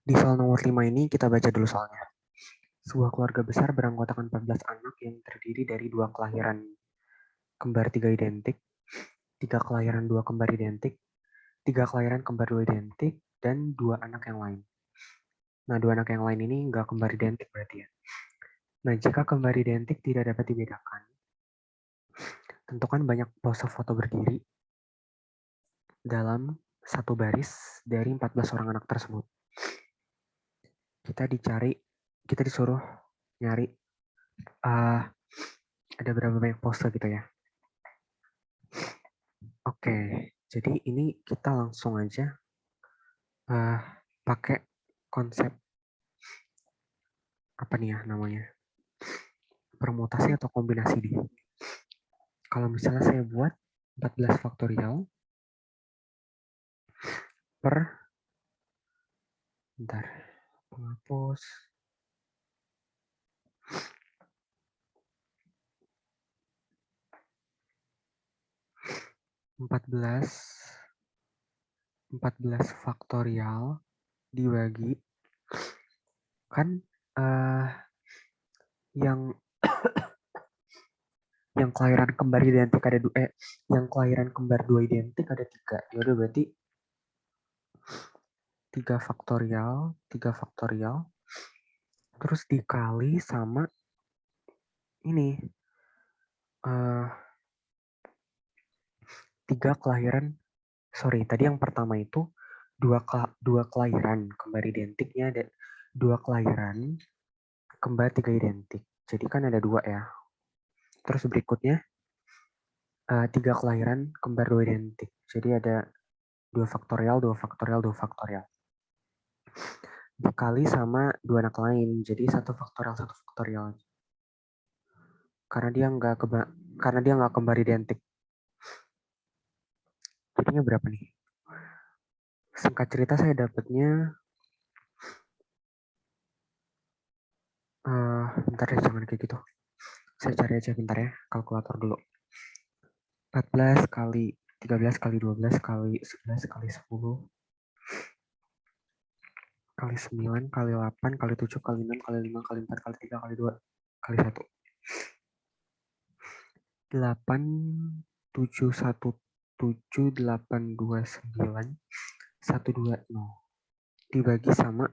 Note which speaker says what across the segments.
Speaker 1: Di soal nomor 5 ini kita baca dulu soalnya. Sebuah keluarga besar beranggotakan 14 anak yang terdiri dari 2 kelahiran kembar 3 identik, 3 kelahiran 2 kembar identik, 3 kelahiran kembar 2 identik, dan 2 anak yang lain. Nah, 2 anak yang lain ini nggak kembar identik berarti ya. Nah, jika kembar identik tidak dapat dibedakan, tentukan banyak pose foto berdiri dalam satu baris dari 14 orang anak tersebut. Kita disuruh nyari ada berapa banyak pose gitu ya. Oke, jadi ini kita langsung aja pakai konsep apa nih ya namanya, permutasi atau kombinasi di. Kalau misalnya saya buat 14 faktorial per, bentar, penghapus, 14 faktorial dibagi kan yang kelahiran kembar identik ada yang kelahiran kembar 2 identik ada 3. Ya udah berarti 3 faktorial terus dikali sama ini 3 kelahiran, sorry tadi yang pertama itu dua kelahiran kembar identiknya ada 2 kelahiran kembar 3 identik. Jadi kan ada 2 ya. Terus berikutnya 3 kelahiran kembar 2 identik. Jadi ada 2 faktorial, 2 faktorial, 2 faktorial. Dikali sama 2 anak lain. Jadi 1 faktorial, 1 faktorial. Karena dia nggak kembar identik. Jadinya berapa nih? Singkat cerita saya dapatnya bentar deh, jangan kayak gitu. Saya cari aja bentar ya, kalkulator dulu. 14 kali 13 kali 12 kali 11 kali 10 kali 9 kali 8 kali 7 kali 6 kali 5 kali 4 kali 3 kali 2 kali 1. 8 7 1 7 8 2 9 1 2 0 dibagi sama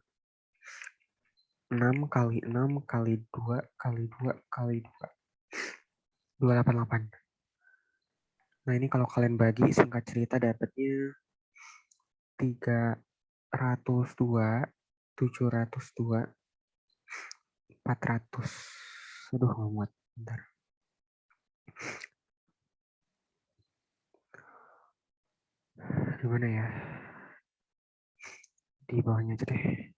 Speaker 1: 6 kali 6 kali 2 kali 2 kali 2 288. Nah ini kalau kalian bagi singkat cerita dapatnya 302 702 400. Aduh nggak muat, bentar. Gimana ya? Di bawahnya aja deh.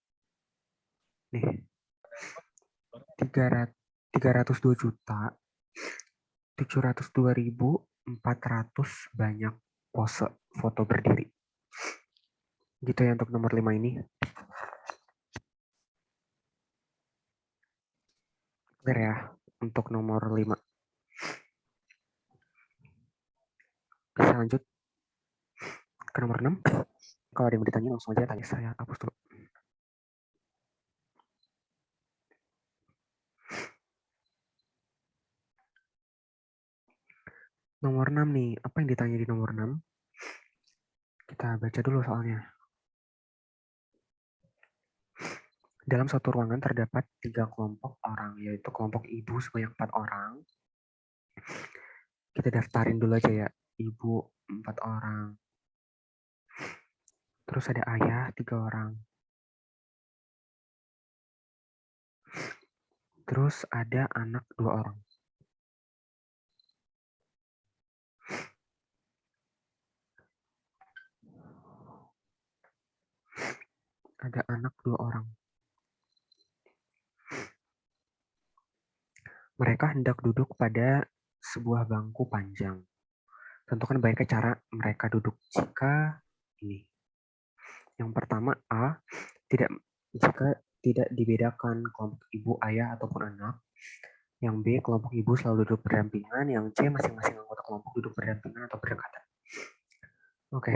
Speaker 1: Nih. 302 juta 702.400 banyak pose foto berdiri. Gitu ya untuk nomor 5 ini. Clear ya untuk nomor 5. Bisa lanjut ke nomor 6. Kalau ada yang ditanya langsung aja tanya, saya hapus dulu. Nomor 6 nih, apa yang ditanya di nomor 6? Kita baca dulu soalnya. Dalam suatu ruangan terdapat 3 kelompok orang, yaitu kelompok ibu sebanyak 4 orang. Kita daftarin dulu aja ya, ibu 4 orang. Terus ada ayah 3 orang. Terus ada anak 2 orang. Ada anak 2 orang. Mereka hendak duduk pada sebuah bangku panjang. Tentukan baiknya cara mereka duduk jika ini. Yang pertama A, jika tidak dibedakan kelompok ibu, ayah, ataupun anak. Yang B, kelompok ibu selalu duduk berdampingan. Yang C, masing-masing anggota kelompok duduk berdampingan atau berdekatan. Oke,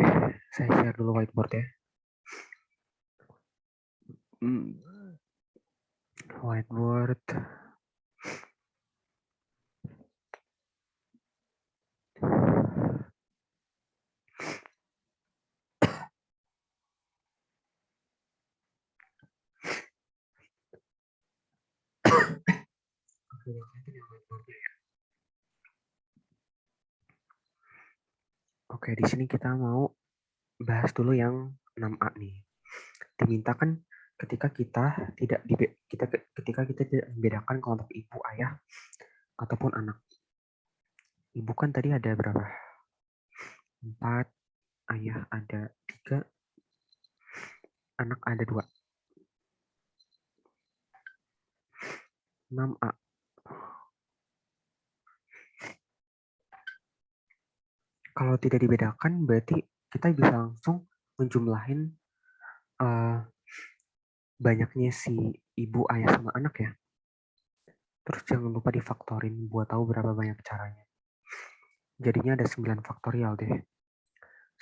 Speaker 1: saya share dulu whiteboard ya. Whiteboard. Oke, di sini kita mau bahas dulu yang 6A nih. Dimintakan ketika kita tidak membedakan kelompok ibu, ayah, ataupun anak. Ibu kan tadi ada berapa? 4, ayah ada 3, anak ada 2. 6A. Kalau tidak dibedakan, berarti kita bisa langsung menjumlahin banyaknya si ibu, ayah, sama anak ya. Terus jangan lupa difaktorin buat tahu berapa banyak caranya. Jadinya ada 9 faktorial deh.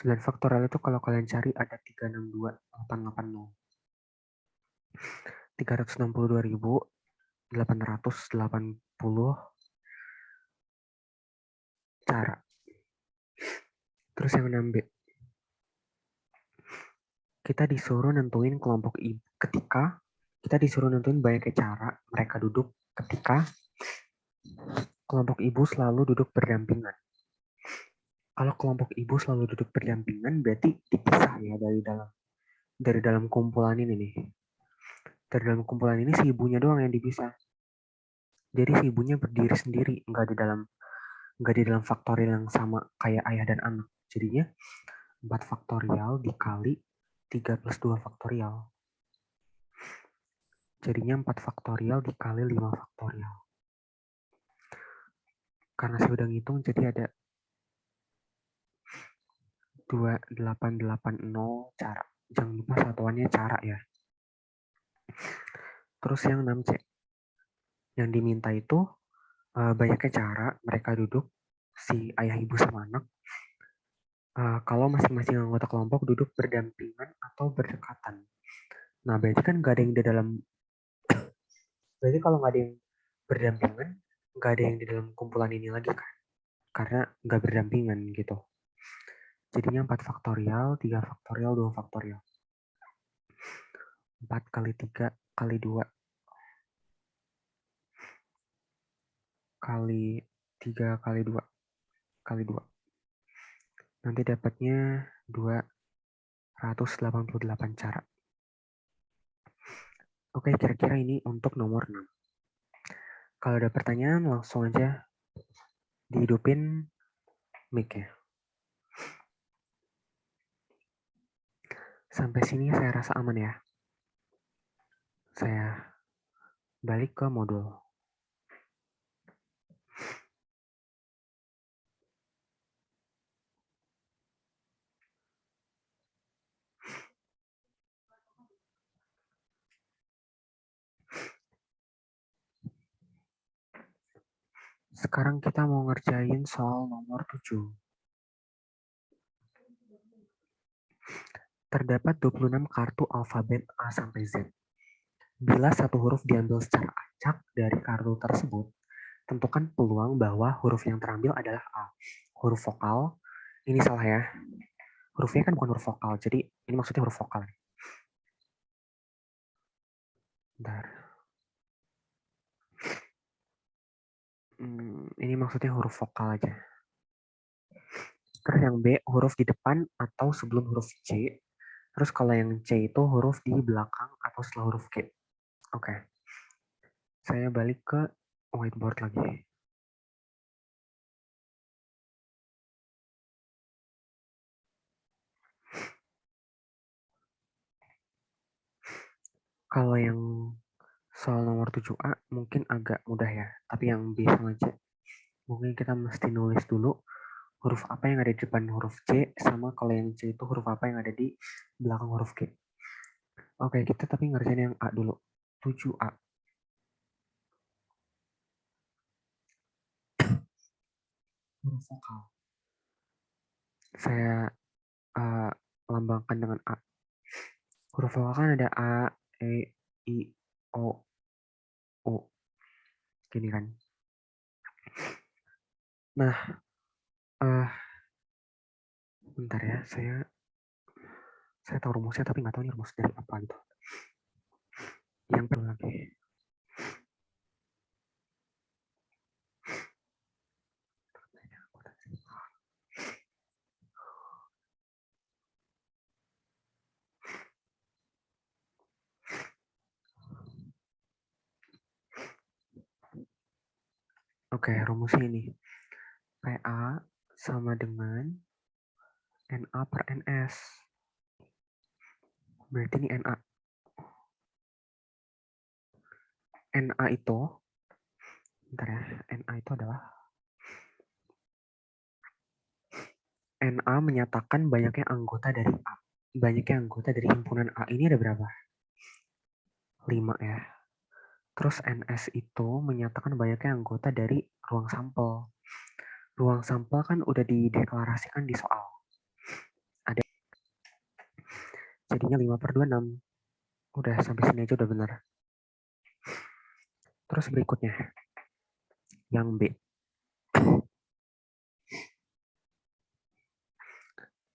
Speaker 1: 9 faktorial itu kalau kalian cari ada 362.880. 362.880 cara. Terus yang 6B. Kita disuruh nentuin kelompok ibu ketika kita disuruh nentuin banyaknya cara mereka duduk ketika kelompok ibu selalu duduk berdampingan. Kalau kelompok ibu selalu duduk berdampingan berarti dipisah ya dari dalam kumpulan ini nih. Dari dalam kumpulan ini si ibunya doang yang dipisah. Jadi si ibunya berdiri sendiri, nggak di dalam faktorial yang sama kayak ayah dan anak. Jadinya 4 faktorial dikali 3 plus 2 faktorial. Jadinya 4 faktorial dikali 5 faktorial. Karena saya udah ngitung jadi ada 2880 cara. Jangan lupa satuannya cara ya. Terus yang 6C. Yang diminta itu banyaknya cara mereka duduk, si ayah, ibu, sama anak. Kalau masing-masing anggota kelompok duduk berdampingan atau berdekatan. Nah, berarti kan nggak ada yang di dalam, berarti kalau nggak ada yang berdampingan, nggak ada yang di dalam kumpulan ini lagi kan? Karena nggak berdampingan gitu. Jadinya 4 faktorial, 3 faktorial, 2 faktorial. 4 kali 3 kali 2 kali 3 kali 2 kali 2. Nanti dapatnya 288 cara. Oke, kira-kira ini untuk nomor 6. Kalau ada pertanyaan langsung aja dihidupin mic-nya. Sampai sini saya rasa aman ya. Saya balik ke modul. Sekarang kita mau ngerjain soal nomor 7. Terdapat 26 kartu alfabet A sampai Z. Bila satu huruf diambil secara acak dari kartu tersebut, tentukan peluang bahwa huruf yang terambil adalah A. Huruf vokal, ini salah ya. Hurufnya kan bukan huruf vokal, jadi ini maksudnya huruf vokal. Bentar. Ini maksudnya huruf vokal aja. Terus yang B, huruf di depan atau sebelum huruf C. Terus kalau yang C itu huruf di belakang atau setelah huruf K. Oke. Saya balik ke whiteboard lagi. Kalau yang soal nomor 7A mungkin agak mudah ya. Tapi yang B sama C, mungkin kita mesti nulis dulu huruf apa yang ada di depan huruf C, sama kalau yang C itu huruf apa yang ada di belakang huruf K. Oke, kita tapi ngerjain yang A dulu. 7A. Huruf vokal. Saya lambangkan dengan A. Huruf vokal kan ada A, E, I, O, U. Gini kan. Nah, bentar ya, saya tahu rumusnya tapi nggak tahu ini rumus dari apa gitu. Yang perlu lagi. Oke, rumusnya ini. PA sama dengan NA per NS. Berarti ini NA. NA itu, bentar ya, NA itu adalah NA menyatakan banyaknya anggota dari A. Banyaknya anggota dari himpunan A ini ada berapa? 5 ya. Terus NS itu menyatakan banyaknya anggota dari ruang sampel. Ruang sampel kan udah dideklarasikan di soal. Ada. Jadinya 5 per 26. Udah sampai sini aja udah benar. Terus berikutnya. Yang B.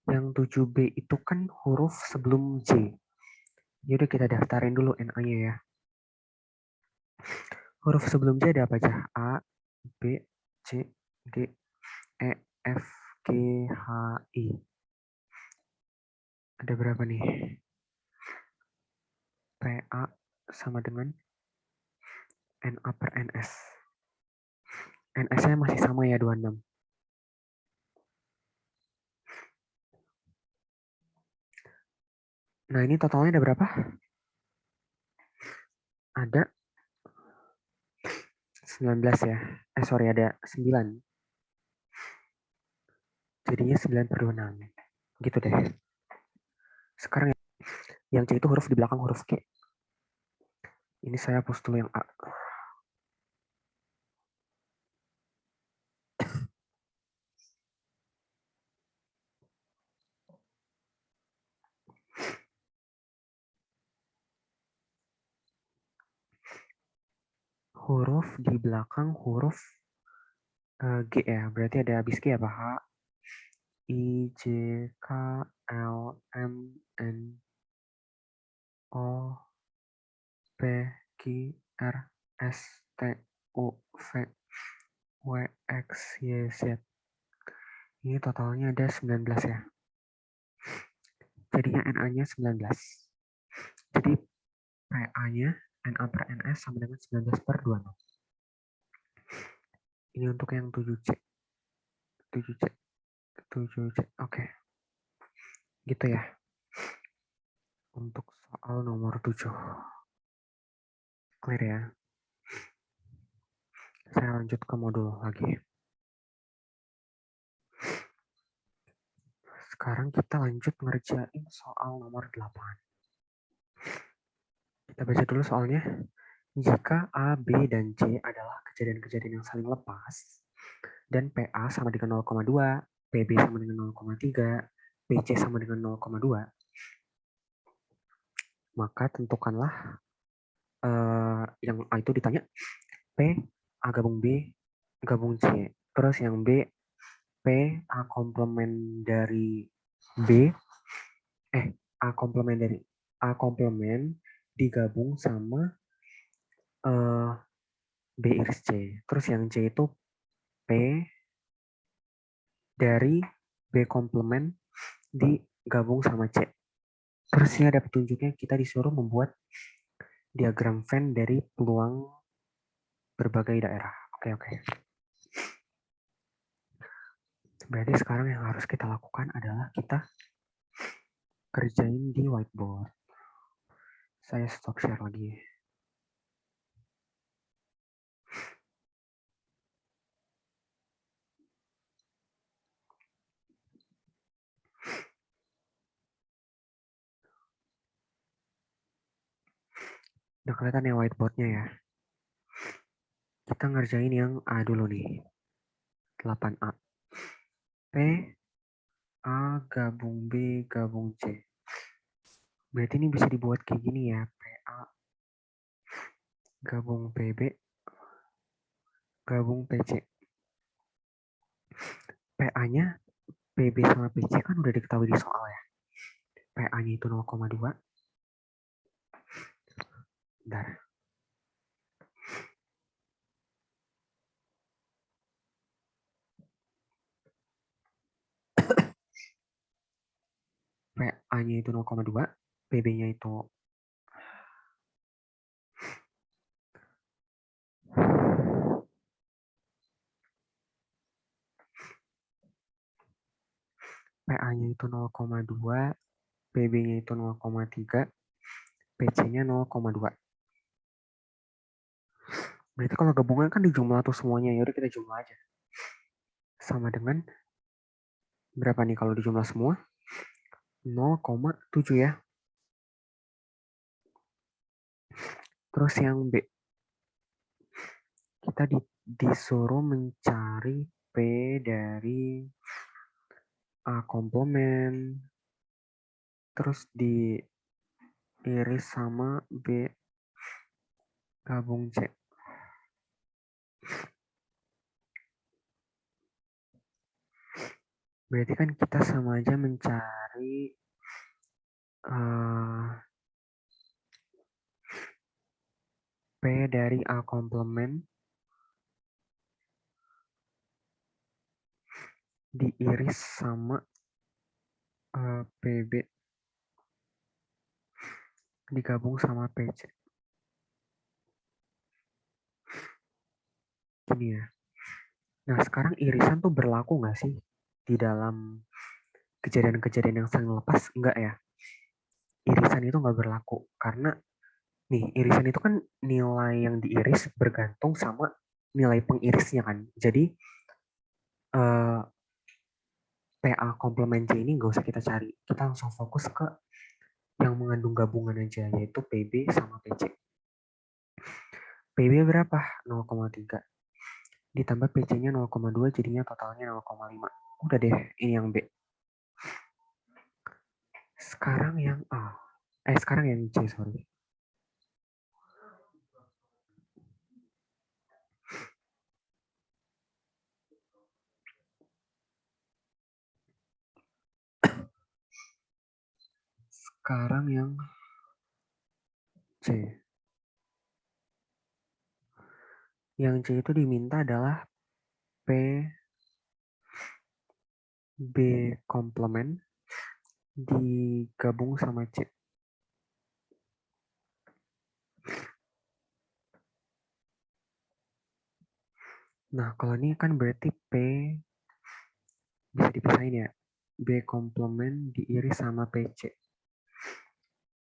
Speaker 1: Yang 7B itu kan huruf sebelum J. Yaudah kita daftarin dulu NA-nya ya. Huruf sebelum J ada apa aja? A, B, C, D, E, F, G, H, I. Ada berapa nih? PA sama dengan NA per NS. NS-nya masih sama ya 26. Nah ini totalnya ada berapa? Ada 19 ya. Sorry ada 9. Jadinya 9 per 26. Gitu deh. Sekarang yang C itu huruf di belakang huruf Q. Ini saya hapus dulu yang A. Huruf di belakang huruf G ya. Berarti ada habis G apa? H, I, J, K, L, M, N, O, P, Q, R, S, T, U, V, W, X, Y, Z. Ini totalnya ada 19 ya. Jadinya NA-nya 19. Jadi PA-nya NA per NS sama dengan 19 per 26. Ini untuk yang 7C. 7C. 7C. Oke. Gitu ya. Untuk soal nomor 7. Clear ya. Saya lanjut ke modul lagi. Sekarang kita lanjut ngerjain soal nomor 8. Kita baca dulu soalnya. Jika A, B, dan C adalah kejadian-kejadian yang saling lepas, dan PA sama dengan 0,2, PB sama dengan 0,3, PC sama dengan 0,2, maka tentukanlah yang A itu ditanya P A gabung B gabung C. Terus yang B P A komplement dari B A komplement digabung sama B iris C. Terus yang C itu P dari B komplement digabung sama C. Terus ini ada petunjuknya, kita disuruh membuat diagram Venn dari peluang berbagai daerah. Oke. Berarti sekarang yang harus kita lakukan adalah kita kerjain di whiteboard. Saya stop share lagi. Udah kelihatan ya whiteboardnya ya. Kita ngerjain yang A dulu nih. 8A. P, A gabung B gabung C. Berarti ini bisa dibuat kayak gini ya. PA gabung PB, gabung PC. PA-nya PB sama PC kan udah diketahui di soal ya. PA-nya itu 0,2. Bentar. PA-nya itu 0,2, PB-nya itu PA-nya itu 0,2, PB-nya itu 0,3, PC-nya 0,2. Berarti kalau gabungan kan dijumlah tuh semuanya. Yaudah kita jumlah aja. Sama dengan berapa nih kalau dijumlah semua? 0,7 ya. Terus yang B. Kita disuruh mencari P dari A komplement. Terus diiris sama B gabung C. Berarti kan kita sama aja mencari P dari A komplement diiris sama PB digabung sama PC. Gini ya. Nah sekarang irisan tuh berlaku nggak sih di dalam kejadian-kejadian yang sering lepas? Enggak ya. Irisan itu nggak berlaku karena nih irisan itu kan nilai yang diiris bergantung sama nilai pengirisnya kan. Jadi PA komplement C ini nggak usah kita cari. Kita langsung fokus ke yang mengandung gabungan aja, yaitu PB sama PC. PB berapa? 0,3. Ditambah PC-nya 0,2, jadinya totalnya 0,5. Udah deh, ini yang B. Sekarang yang A. Sekarang yang C, sorry. Sekarang yang C. Yang C itu diminta adalah P B komplement digabung sama C. Nah, kalau ini kan berarti P bisa dipisahin ya. B komplement diiris sama PC.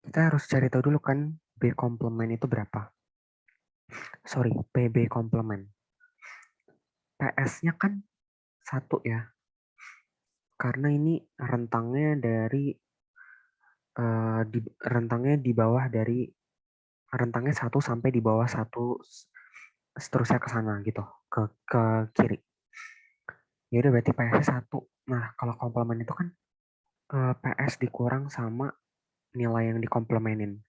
Speaker 1: Kita harus cari tahu dulu kan B komplement itu berapa. Sorry, PB komplement. PS-nya kan 1 ya. Karena ini rentangnya dari rentangnya di bawah dari rentangnya 1 sampai di bawah 1 seterusnya ke sana gitu, ke kiri. Ya udah berarti PS-nya 1. Nah, kalau komplement itu kan PS dikurang sama nilai yang dikomplemenin.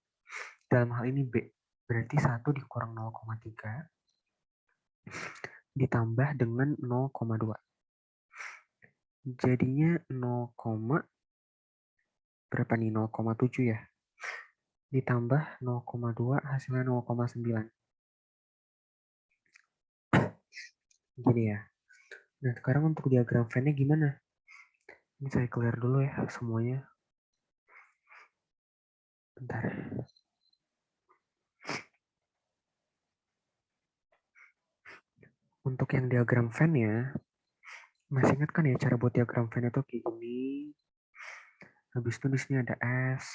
Speaker 1: Dalam hal ini B. Berarti 1 dikurang 0,3 ditambah dengan 0,2. Jadinya 0, berapa nih? 0,7 ya. Ditambah 0,2 hasilnya 0,9. Gini ya. Nah, sekarang untuk diagram Venn-nya gimana? Ini saya clear dulu ya semuanya. Bentar. Untuk yang diagram Venn-nya, masih ingat kan ya cara buat diagram Venn itu kayak gini. Habis itu di sini ada S.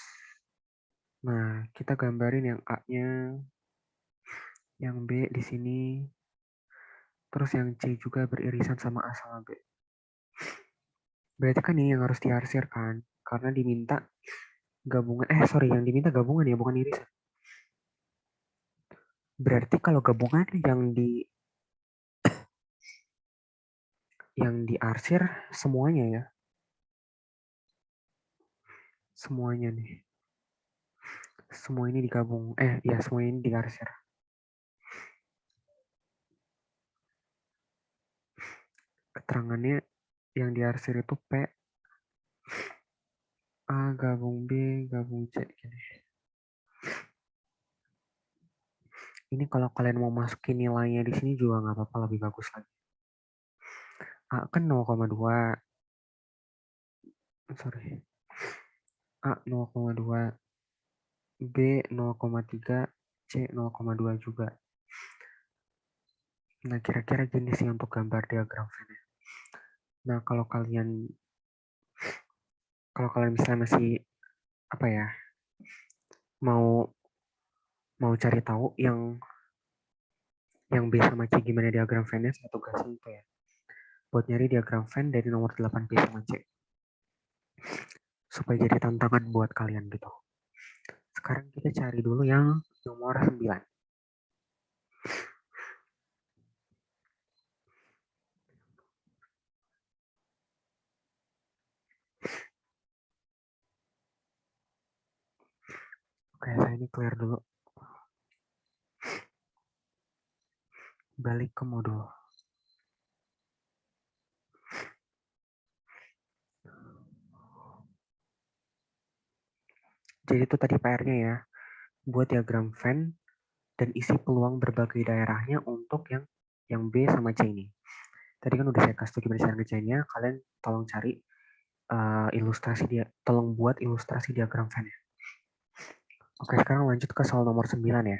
Speaker 1: Nah, kita gambarin yang A-nya, yang B di sini, terus yang C juga beririsan sama A sama B. Berarti kan ini yang harus diarsir kan, karena diminta gabungan. Yang diminta gabungan ya, bukan irisan. Berarti kalau gabungan yang diarsir semuanya ya. Semuanya nih. Semua ini digabung. Ya semua ini diarsir. keterangannya yang diarsir itu P, A gabung B, gabung C. Gini. Ini kalau kalian mau masukin nilainya di sini juga nggak apa-apa, lebih bagus lagi. A kan 0,2. Sorry. A 0,2. B 0,3. C 0,2 juga. Nah, kira-kira gini sih untuk gambar diagram Venn. Nah, kalau kalian misalnya masih apa ya, mau cari tahu yang B sama C gimana diagram Venn-nya, saya tugasin itu ya. Buat nyari diagram Venn dari nomor 8 B sama C. Supaya jadi tantangan buat kalian gitu. Sekarang kita cari dulu yang nomor 9. Oke, saya ini clear dulu. Balik ke modul. Jadi itu tadi PR-nya ya. Buat diagram Venn dan isi peluang berbagai daerahnya untuk yang B sama C ini. Tadi kan udah saya kasih gimana cara ngerjainnya. Kalian tolong cari ilustrasi dia, tolong buat ilustrasi diagram Venn ya. Oke, sekarang lanjut ke soal nomor 9 ya.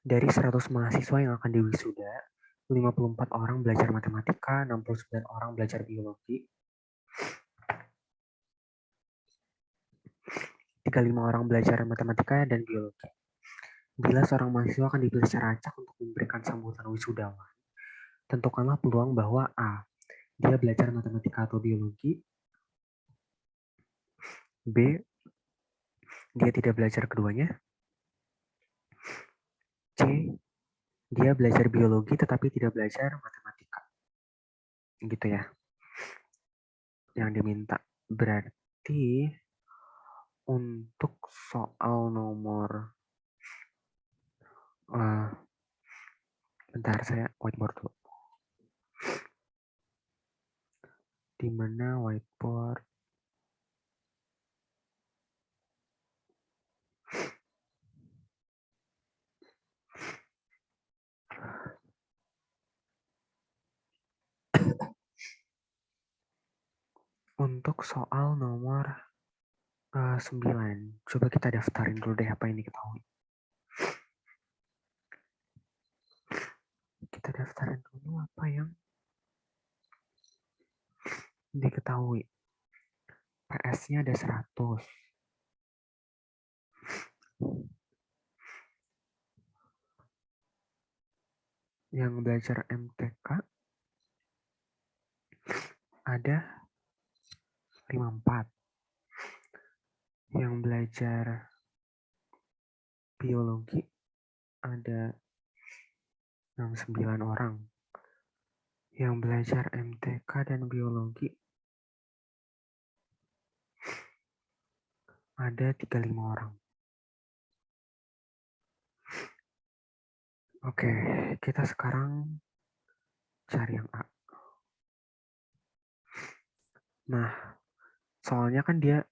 Speaker 1: Dari 100 mahasiswa yang akan diwisuda, 54 orang belajar matematika, 69 orang belajar biologi, 35 orang belajar matematika dan biologi. Bila seorang mahasiswa akan dipilih secara acak untuk memberikan sambutan wisudawan, tentukanlah peluang bahwa A. Dia belajar matematika atau biologi. B. Dia tidak belajar keduanya. C. Dia belajar biologi tetapi tidak belajar matematika. Gitu ya. Yang diminta. Berarti untuk soal nomor bentar, saya whiteboard dulu. Di mana whiteboard? Untuk soal nomor 9. Coba kita daftarin dulu deh apa yang diketahui. Kita daftarin dulu apa yang diketahui. PS-nya ada 100. Yang belajar MTK ada 54. Yang belajar biologi ada 69 orang. Yang belajar MTK dan biologi ada 35 orang. Oke, kita sekarang cari yang A. Nah, soalnya kan dia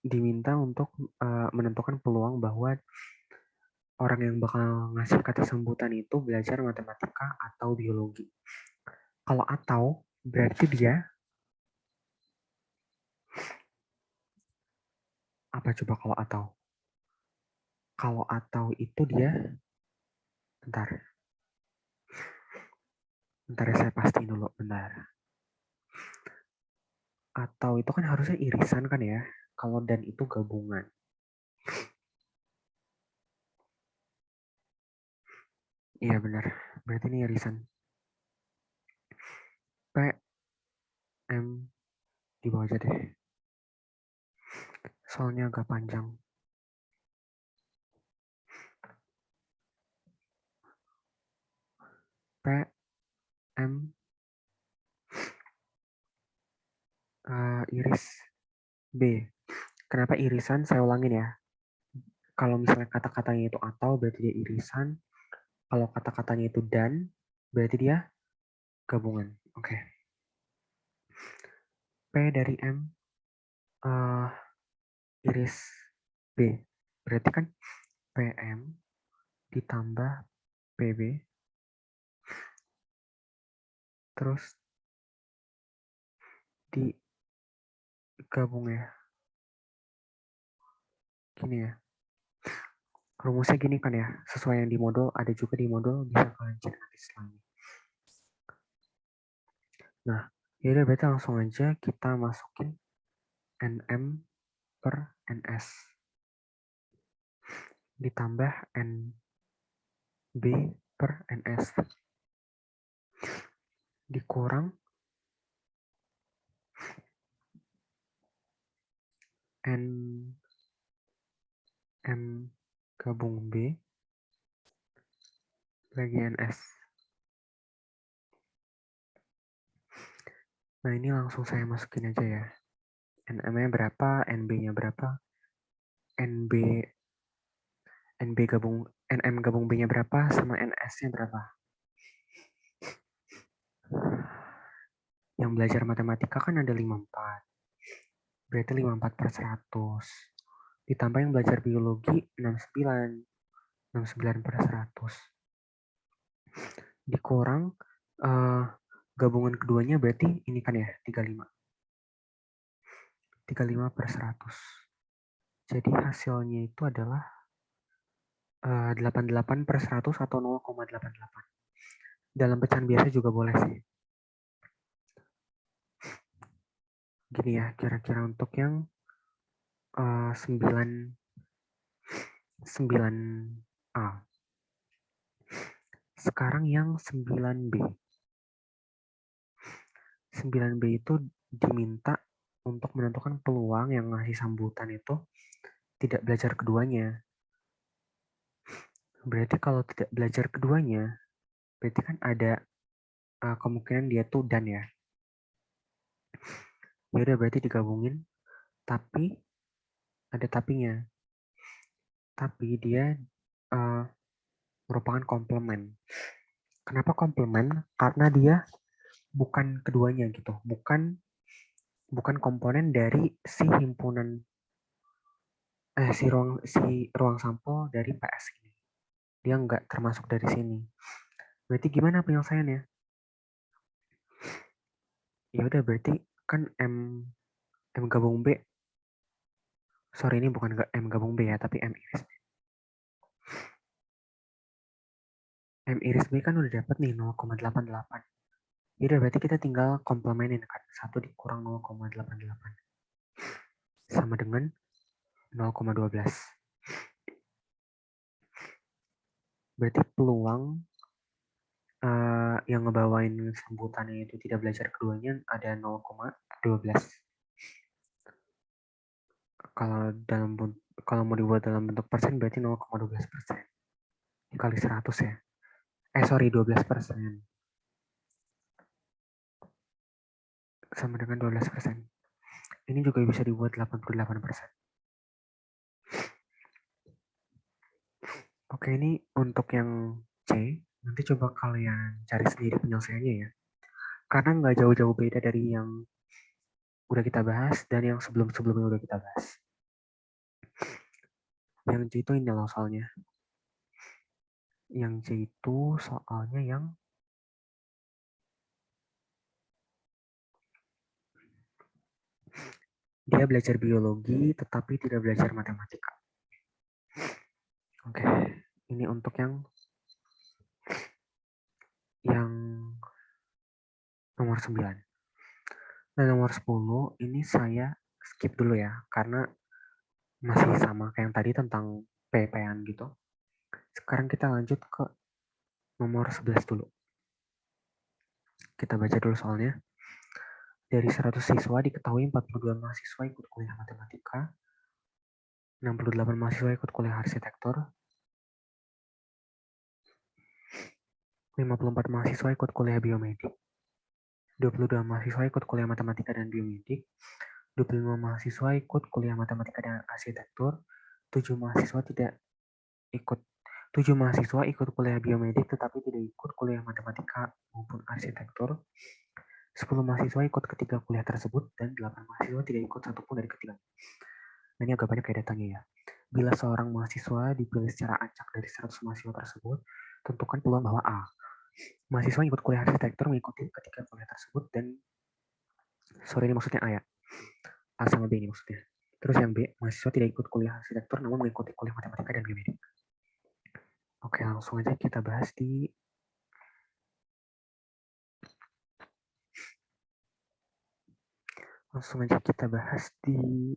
Speaker 1: diminta untuk menentukan peluang bahwa orang yang bakal ngasih kata sambutan itu belajar matematika atau biologi. Kalau atau, berarti dia apa coba kalau atau? Kalau atau itu dia, bentar ya saya pastiin dulu, bentar. Atau itu kan harusnya irisan kan ya, kalau dan itu gabungan. Iya benar, berarti ini irisan. P, M, di bawah aja deh. Soalnya agak panjang. P, M, iris, B. Kenapa irisan? Saya ulangin ya. Kalau misalnya kata-katanya itu atau, berarti dia irisan. Kalau kata-katanya itu dan, berarti dia gabungan. Oke. P dari M iris B. Berarti kan PM ditambah PB terus digabung ya. Gini ya. Rumusnya gini kan ya. Sesuai yang di modul, ada juga di modul, bisa kalian cek nanti setelahnya. Nah, yaudah berarti langsung aja kita masukin NM per NS. Ditambah NB per NS. Dikurang NM gabung B bagi NS. Nah, ini langsung saya masukin aja ya. NM-nya berapa, NB-nya berapa, NM gabung B-nya berapa, sama NS-nya berapa. Yang belajar matematika kan ada 54. Berarti 54 per 100. Ditambah yang belajar biologi 69. 69 per 100. Dikurang gabungan keduanya berarti ini kan ya 35. 35 per 100. Jadi hasilnya itu adalah 88 per 100 atau 0,88. Dalam pecahan biasa juga boleh sih. Gini ya, kira-kira untuk yang 9A. Sekarang yang 9B. 9B itu diminta untuk menentukan peluang yang ngasih sambutan itu tidak belajar keduanya. Berarti kalau tidak belajar keduanya, berarti kan ada kemungkinan dia tuh dan ya. Ya udah berarti digabungin, tapi ada tapinya. Tapi dia merupakan komplement. Kenapa komplement? Karena dia bukan keduanya gitu, bukan komponen dari si himpunan si ruang sampel dari PS ini. Dia nggak termasuk dari sini. Berarti gimana penyelesaiannya? Ya udah berarti kan M gabung B. Sorry, ini bukan M gabung B ya, tapi M iris B. M iris B kan udah dapat nih 0,88. Ya udah berarti kita tinggal komplemenin kan. 1 dikurang 0,88. Sama dengan 0,12. Berarti peluang yang ngebawain sambutannya itu tidak belajar keduanya ada 0,12. Kalau mau dibuat dalam bentuk persen berarti 0,12%. Dikali 100 ya. 12%. Sama dengan 12%. Ini juga bisa dibuat 88%. Oke, ini untuk yang C. Nanti coba kalian cari sendiri penyelesaiannya ya. Karena nggak jauh-jauh beda dari yang udah kita bahas dan yang sebelum-sebelumnya udah kita bahas. Yang C itu ini loh soalnya. Yang C itu soalnya yang dia belajar biologi tetapi tidak belajar matematika. Oke, ini untuk yang nomor 9. Nah, nomor 10 ini saya skip dulu ya, karena masih sama kayak yang tadi tentang PP-an gitu. Sekarang kita lanjut ke nomor 11 dulu. Kita baca dulu soalnya. Dari 100 siswa diketahui 42 mahasiswa ikut kuliah matematika, 68 mahasiswa ikut kuliah arsitektur, 54 mahasiswa ikut kuliah biomedik, 22 mahasiswa ikut kuliah matematika dan biomedik, 25 mahasiswa ikut kuliah matematika dan arsitektur, 7 mahasiswa tidak ikut 7 mahasiswa ikut kuliah biomedik tetapi tidak ikut kuliah matematika maupun arsitektur. 10 mahasiswa ikut ketiga kuliah tersebut dan 8 mahasiswa tidak ikut satupun dari ketiganya. Nah, ini agak banyak kayak datanya ya. Bila seorang mahasiswa dipilih secara acak dari 100 mahasiswa tersebut, tentukan peluang bahwa A. Mahasiswa yang ikut kuliah arsitektur mengikuti ketiga kuliah tersebut dan ini maksudnya A ya. A sama B ini maksudnya. Terus yang B, mahasiswa tidak ikut kuliah arsitektur namun mengikuti kuliah matematika dan biomedik. Oke, langsung aja kita bahas di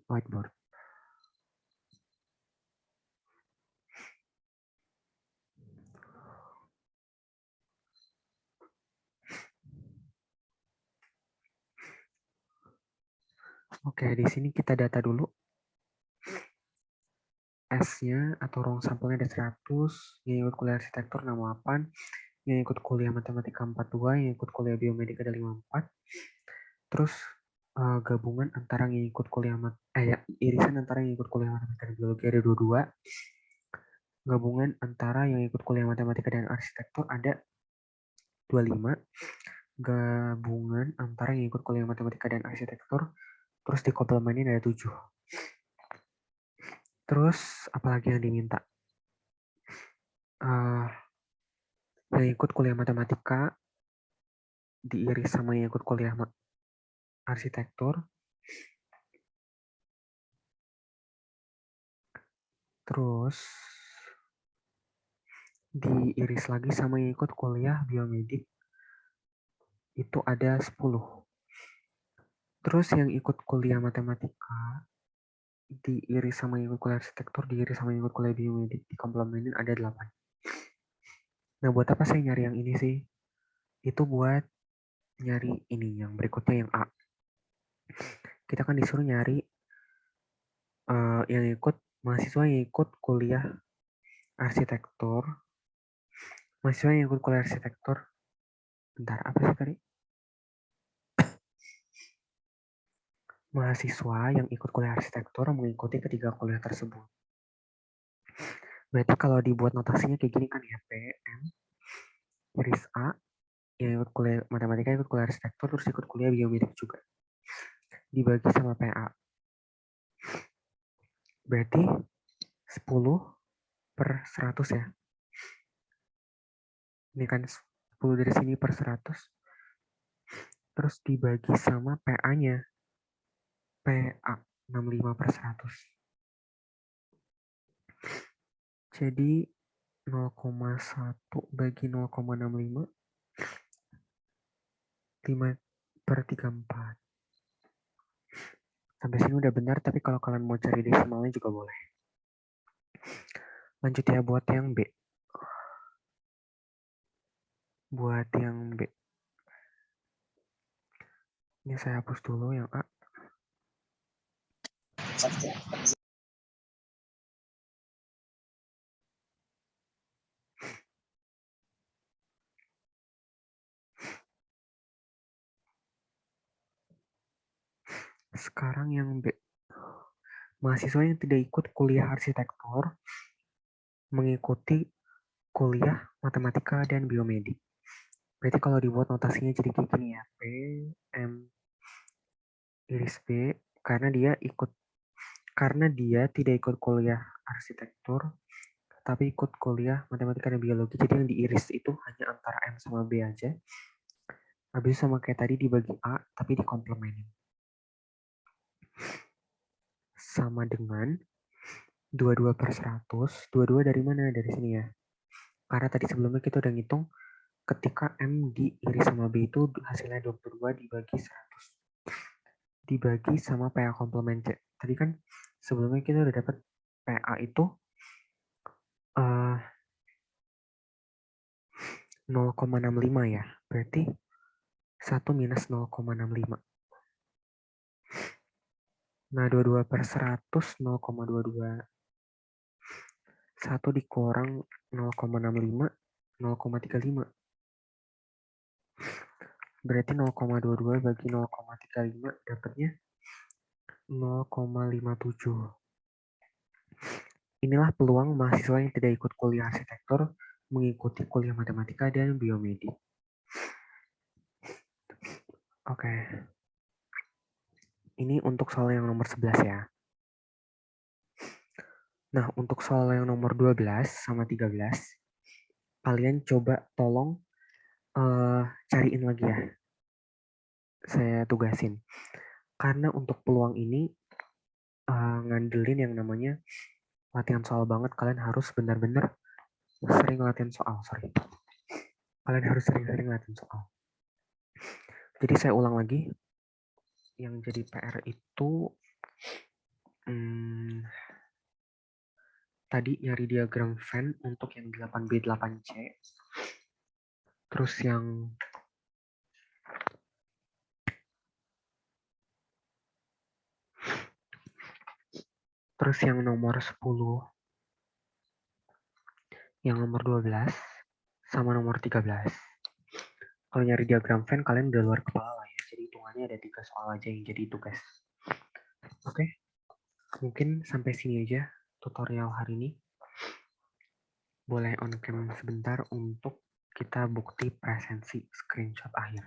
Speaker 1: whiteboard. Oke, di sini kita data dulu. S-nya atau ruang sampelnya ada 100, yang ikut kuliah arsitektur 68, yang ikut kuliah matematika 42, yang ikut kuliah biomedik ada 54. Terus gabungan antara yang ikut kuliah irisan antara yang ikut kuliah matematika dan biologi ada 22. Gabungan antara yang ikut kuliah matematika dan arsitektur ada 25. Gabungan antara yang ikut kuliah matematika dan arsitektur terus dikomplemenin ada 7. Terus apalagi yang diminta? Yang ikut kuliah matematika diiris sama yang ikut kuliah arsitektur. Terus diiris lagi sama yang ikut kuliah biomedik. Itu ada 10. Terus yang ikut kuliah matematika diiris sama yang ikut kuliah arsitektur, diiris sama yang ikut kuliah biomedik, dikomplemenin ada 8. Nah, buat apa saya nyari yang ini sih? Itu buat nyari ini, yang berikutnya yang A. Kita kan disuruh nyari yang ikut mahasiswa yang ikut kuliah arsitektur. Mahasiswa yang ikut kuliah arsitektur. Bentar, apa sih tadi? Mahasiswa yang ikut kuliah arsitektur mengikuti ketiga kuliah tersebut. Berarti kalau dibuat notasinya kayak gini kan ya, PM, iris A, yang ikut kuliah matematika, ikut kuliah arsitektur, terus ikut kuliah biomedik juga. Dibagi sama PA. Berarti 10/100 ya. Ini kan 10 dari sini per 100. Terus dibagi sama PA-nya. PA 65/100. Jadi 0,1 bagi 0,65 5/34. Sampai sini udah benar, tapi kalau kalian mau cari desimalnya juga boleh. Lanjut ya buat yang B. Buat yang B. Ini saya hapus dulu yang A. Sekarang yang B. Mahasiswa yang tidak ikut kuliah arsitektur mengikuti kuliah matematika dan biomedik. Berarti kalau dibuat notasinya jadi kayak gini ya. P, M, iris B, karena dia tidak ikut kuliah arsitektur, tapi ikut kuliah matematika dan biologi. Jadi yang diiris itu hanya antara M sama B aja. Habis sama kayak tadi dibagi A, tapi dikomplemenin. Sama dengan 22/100. 22 dari mana? Dari sini ya. Karena tadi sebelumnya kita udah ngitung ketika M diiris sama B itu hasilnya 22 dibagi 100. Dibagi sama PA komplement C. Tadi kan sebelumnya kita udah dapat PA itu 0,65 ya. Berarti 1 minus 0,65. Nah, 22/100 0,22. 1 dikurang 0,65 0,35. Berarti 0,22 bagi 0,35 dapatnya 0,57. Inilah peluang mahasiswa yang tidak ikut kuliah arsitektur mengikuti kuliah matematika dan biomedik. Oke. Ini untuk soal yang nomor 11 ya. Nah, untuk soal yang nomor 12 sama 13, kalian coba tolong cariin lagi ya. Saya tugasin. Karena untuk peluang ini ngandelin yang namanya latihan soal banget. Kalian harus benar-benar sering latihan soal. Kalian harus sering-sering latihan soal. Jadi saya ulang lagi. Yang jadi PR itu tadi nyari diagram Venn untuk yang 8B, 8C. Terus yang nomor 10, yang nomor 12, sama nomor 13. Kalau nyari diagram Venn, kalian udah luar kepala lah ya. Jadi hitungannya ada 3 soal aja yang jadi tugas. Oke, mungkin sampai sini aja tutorial hari ini. Boleh on cam sebentar untuk kita bukti presensi screenshot akhir.